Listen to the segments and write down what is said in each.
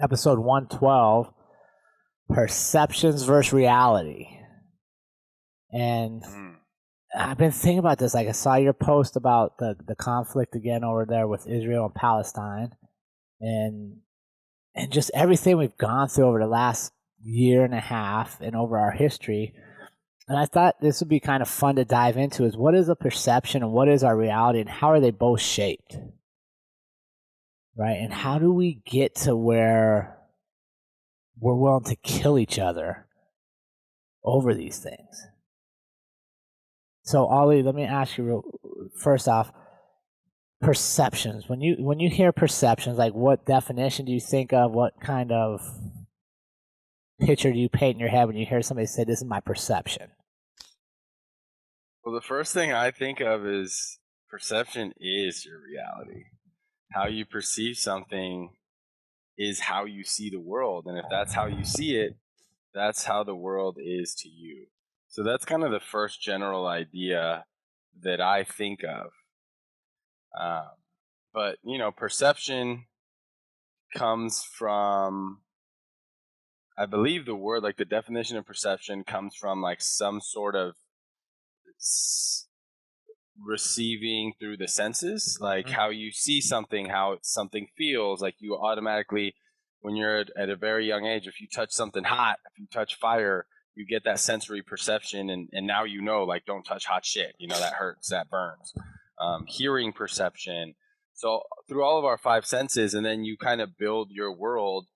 episode 112, perceptions versus reality. And Mm. I've been thinking about this. Like, I saw your post about the conflict again over there with Israel and Palestine, and just everything we've gone through over the last year and a half and over our history. And I thought this would be kind of fun to dive into is what is a perception and what is our reality and how are they both shaped? Right? And how do we get to where we're willing to kill each other over these things? So, Ollie, let me ask you first off, perceptions. When you hear perceptions, like what definition do you think of? What kind of picture do you paint in your head when you hear somebody say, "This is my perception"? Well, the first thing I think of is perception is your reality. How you perceive something is how you see the world. And if that's how you see it, that's how the world is to you. So that's kind of the first general idea that I think of. But, perception comes from, I believe the word, like the definition of perception comes from like some sort of receiving through the senses, like how you see something, how something feels. Like you automatically, when you're at a very young age, if you touch something hot, if you touch fire, you get that sensory perception, and now like, don't touch hot shit, that hurts, that burns. Hearing perception. So through all of our five senses, and then you kind of build your world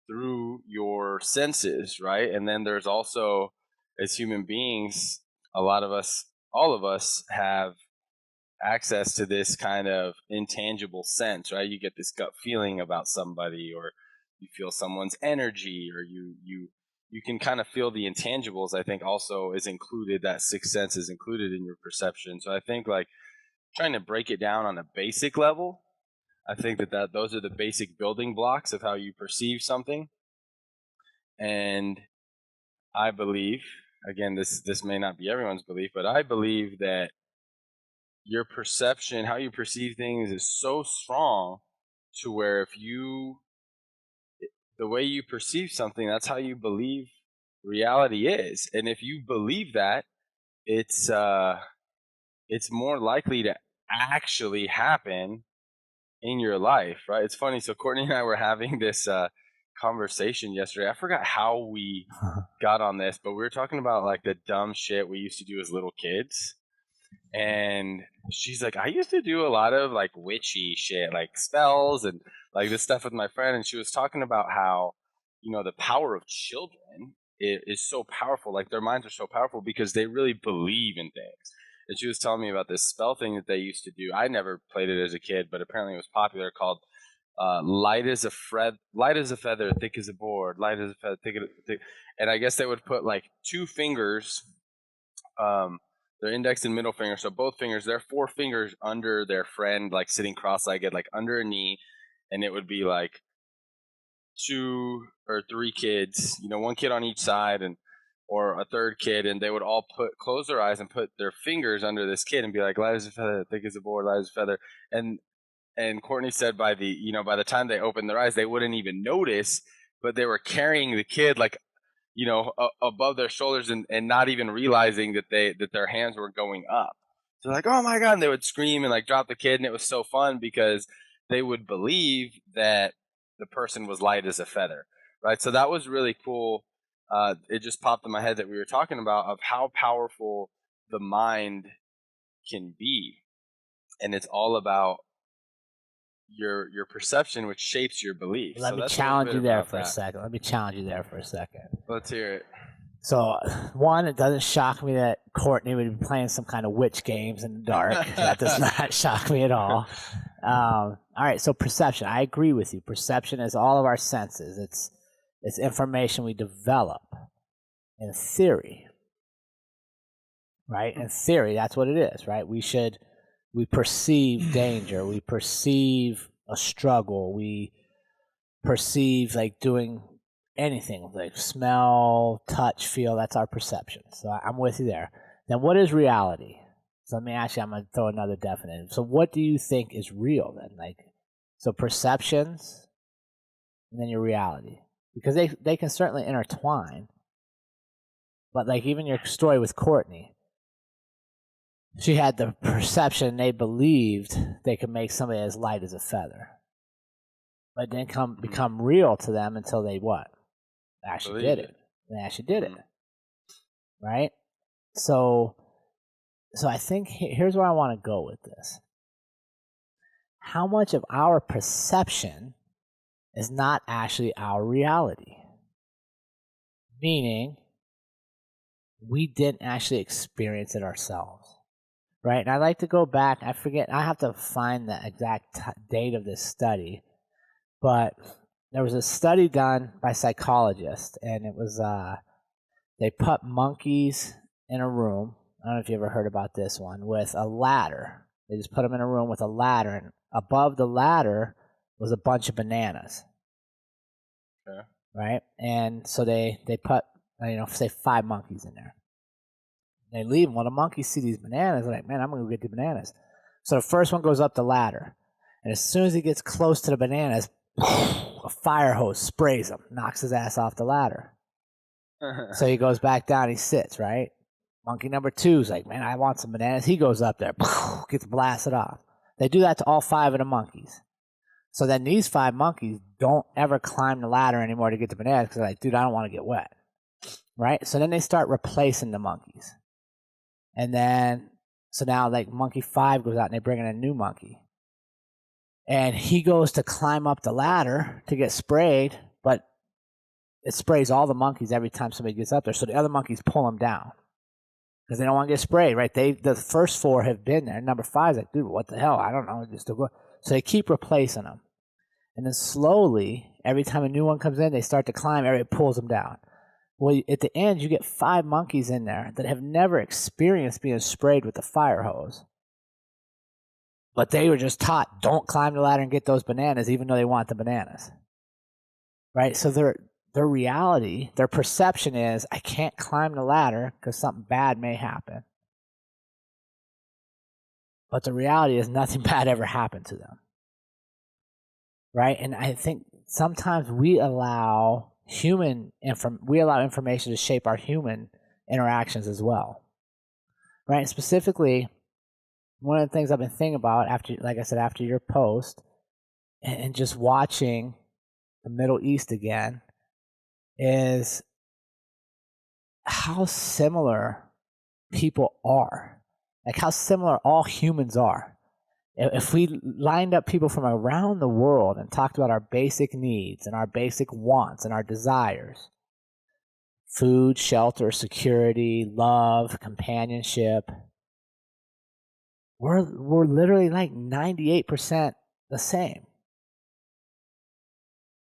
through your senses, right? And then there's also, as human beings, all of us have access to this kind of intangible sense, right? You get this gut feeling about somebody, or you feel someone's energy, or you can kind of feel the intangibles. I think also is included, that sixth sense is included in your perception. So I think, like, trying to break it down on a basic level, I think that those are the basic building blocks of how you perceive something. And I believe, again, this may not be everyone's belief, but I believe that your perception, how you perceive things, is so strong to where the way you perceive something, that's how you believe reality is. And if you believe that, it's more likely to actually happen in your life, right? It's funny. So Courtney and I were having this conversation yesterday. I forgot how we got on this, but we were talking about like the dumb shit we used to do as little kids. And she's like, I used to do a lot of like witchy shit, like spells and like this stuff with my friend. And she was talking about how, the power of children is so powerful. Like their minds are so powerful because they really believe in things. And she was telling me about this spell thing that they used to do. I never played it as a kid, but apparently it was popular, called light as a feather, thick as a board, light as a feather, thick. And I guess they would put like two fingers, their index and middle finger, so both fingers, their four fingers under their friend, like sitting cross-legged, like under a knee, and it would be like two or three kids, one kid on each side, and or a third kid, and they would all close their eyes and put their fingers under this kid and be like, light as a feather, thick as a board, light as a feather. And Courtney said by the time they opened their eyes, they wouldn't even notice, but they were carrying the kid like, above their shoulders, and not even realizing that their hands were going up. So like, oh my God, and they would scream and like drop the kid. And it was so fun because they would believe that the person was light as a feather, right? So that was really cool. It just popped in my head that we were talking about of how powerful the mind can be. And it's all about your perception, which shapes your belief. Let So me that's challenge you there for a that. second. Let me challenge you there for a second. Let's hear it. So, one, it doesn't shock me that Courtney would be playing some kind of witch games in the dark. That does not shock me at all. All right, so perception. I agree with you. Perception is all of our senses. It's information we develop in theory, right? In theory, that's what it is, right? We perceive danger. We perceive a struggle. We perceive like doing anything, like smell, touch, feel. That's our perception. So I'm with you there. Then what is reality? So let me ask you, I'm going to throw another definition. So what do you think is real then? Like, so perceptions and then your reality, because they can certainly intertwine. But like even your story with Courtney, she had the perception they believed they could make somebody as light as a feather, but it didn't become real to them until they what? Actually did it. They actually did it, right? So I think here's where I want to go with this. How much of our perception is not actually our reality? Meaning, we didn't actually experience it ourselves, right? And I like to go back. I have to find the exact date of this study, but there was a study done by psychologists, and it was they put monkeys in a room. I don't know if you ever heard about this one, with a ladder. They just put them in a room with a ladder, and above the ladder was a bunch of bananas. Okay. Right? And so they put, say 5 monkeys in there. They leave them. Well, the monkeys see these bananas, they're like, man, I'm going to go get the bananas. So the first one goes up the ladder, and as soon as he gets close to the bananas, a fire hose sprays him, knocks his ass off the ladder. So he goes back down, he sits, right? Monkey number 2 is like, man, I want some bananas. He goes up there, gets blasted off. They do that to all 5 of the monkeys. So then these 5 monkeys don't ever climb the ladder anymore to get the bananas because they're like, dude, I don't want to get wet, right? So then they start replacing the monkeys. And then, so now like monkey 5 goes out and they bring in a new monkey. And he goes to climb up the ladder to get sprayed, but it sprays all the monkeys every time somebody gets up there. So the other monkeys pull him down because they don't want to get sprayed, right? The first 4 have been there. Number 5 is like, dude, what the hell? I don't know. Just go. So they keep replacing them. And then slowly, every time a new one comes in, they start to climb, everybody pulls them down. Well, at the end, you get 5 monkeys in there that have never experienced being sprayed with the fire hose. But they were just taught, don't climb the ladder and get those bananas, even though they want the bananas. Right? So their reality, their perception is, I can't climb the ladder because something bad may happen. But the reality is nothing bad ever happened to them. Right? And I think sometimes we allow information to shape our human interactions as well. Right? And specifically, one of the things I've been thinking about after your post and just watching the Middle East again is how similar people are. Like how similar all humans are. If we lined up people from around the world and talked about our basic needs and our basic wants and our desires, food, shelter, security, love, companionship, we're literally like 98% the same.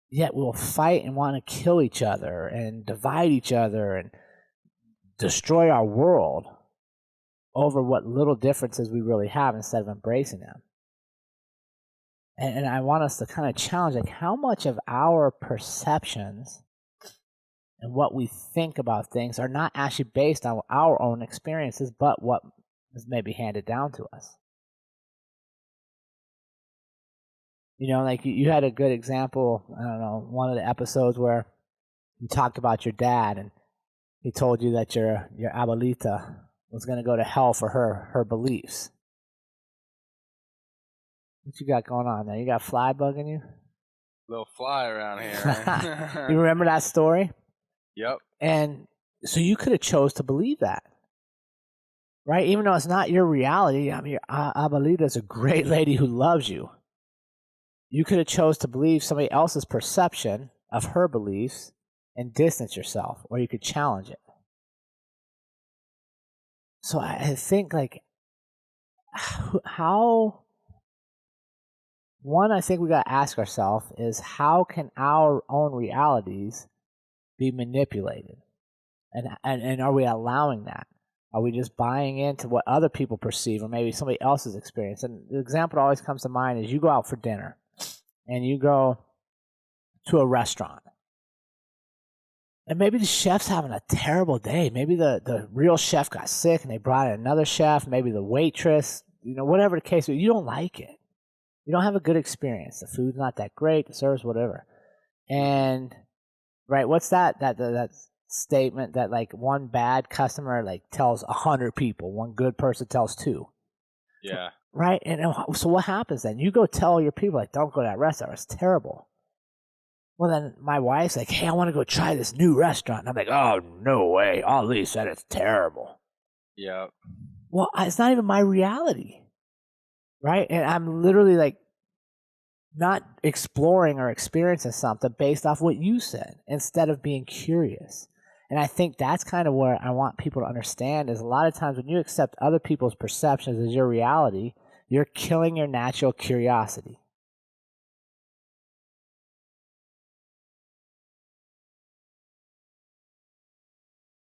Yet we'll fight and want to kill each other and divide each other and destroy our world over what little differences we really have instead of embracing them. And I want us to kind of challenge, like, how much of our perceptions and what we think about things are not actually based on our own experiences, but what is maybe handed down to us. Like you had a good example, I don't know, one of the episodes where you talked about your dad and he told you that your abuelita was going to go to hell for her beliefs. What you got going on there? You got a fly bugging you? Little fly around here. You remember that story? Yep. And so you could have chose to believe that, right? Even though it's not your reality. I mean, your abuelita is a great lady who loves you. You could have chose to believe somebody else's perception of her beliefs and distance yourself, or you could challenge it. So I think, like, I think we got to ask ourselves is, how can our own realities be manipulated? And are we allowing that? Are we just buying into what other people perceive or maybe somebody else's experience? And the example that always comes to mind is you go out for dinner and you go to a restaurant. And maybe the chef's having a terrible day. Maybe the real chef got sick and they brought in another chef. Maybe the waitress, whatever the case, you don't like it. You don't have a good experience. The food's not that great, the service, whatever. And right, what's that statement that like one bad customer like tells 100 people, one good person tells 2. Yeah. Right? And so what happens then? You go tell your people like, don't go to that restaurant. It's terrible. Well, then my wife's like, hey, I want to go try this new restaurant. And I'm like, oh, no way. Ali said it's terrible. Yeah. Well, it's not even my reality. Right? And I'm literally like not exploring or experiencing something based off what you said instead of being curious. And I think that's kind of where I want people to understand is a lot of times when you accept other people's perceptions as your reality, you're killing your natural curiosity.